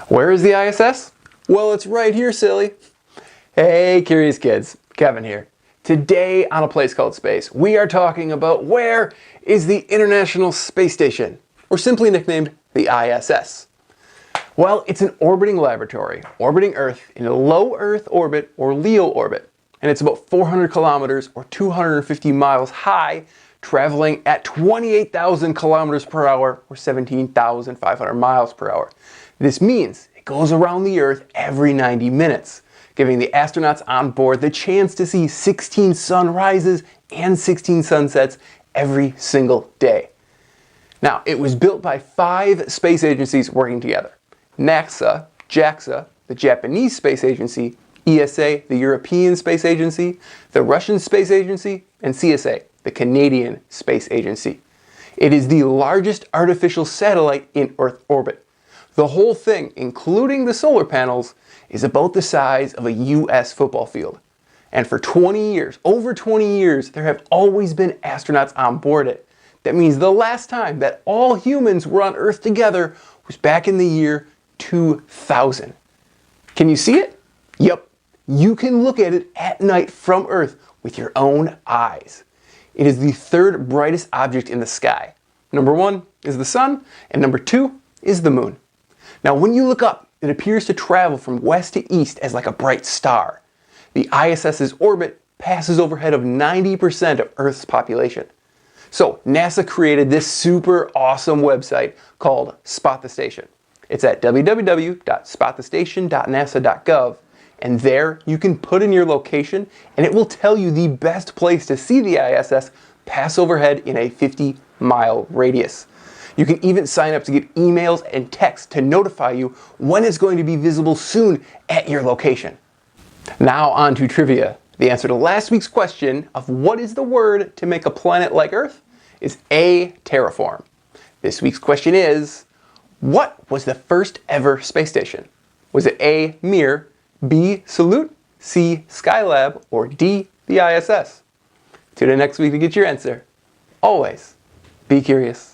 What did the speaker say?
Where is the ISS? Well, it's right here, silly. Hey, curious kids, Kevin here. Today on A Place Called Space, we are talking about where is the International Space Station, or simply nicknamed the ISS. Well, it's an orbiting laboratory, orbiting Earth in a low Earth orbit, or LEO orbit, and it's about 400 kilometers or 250 miles high, traveling at 28,000 kilometers per hour or 17,500 miles per hour. This means it goes around the Earth every 90 minutes, giving the astronauts on board the chance to see 16 sunrises and 16 sunsets every single day. Now, it was built by 5 space agencies working together: NASA, JAXA, the Japanese Space Agency, ESA, the European Space Agency, the Russian Space Agency, and CSA, the Canadian Space Agency. It is the largest artificial satellite in Earth orbit. The whole thing, including the solar panels, is about the size of a US football field. And for 20 years, over 20 years, there have always been astronauts on board it. That means the last time that all humans were on Earth together was back in the year 2000. Can you see it? Yep. You can look at it at night from Earth with your own eyes. It is the third brightest object in the sky. Number 1 is the sun, and number 2 is the moon. Now, when you look up, it appears to travel from west to east as like a bright star. The ISS's orbit passes overhead of 90% of Earth's population. So, NASA created this super awesome website called Spot the Station. It's at www.spotthestation.nasa.gov, and there you can put in your location and it will tell you the best place to see the ISS pass overhead in a 50-mile radius. You can even sign up to get emails and texts to notify you when it's going to be visible soon at your location. Now on to trivia. The answer to last week's question of what is the word to make a planet like Earth is A, terraform. This week's question is, what was the first ever space station? Was it A, Mir, B, Salute, C, Skylab, or D, the ISS? Tune in next week to get your answer. Always be curious.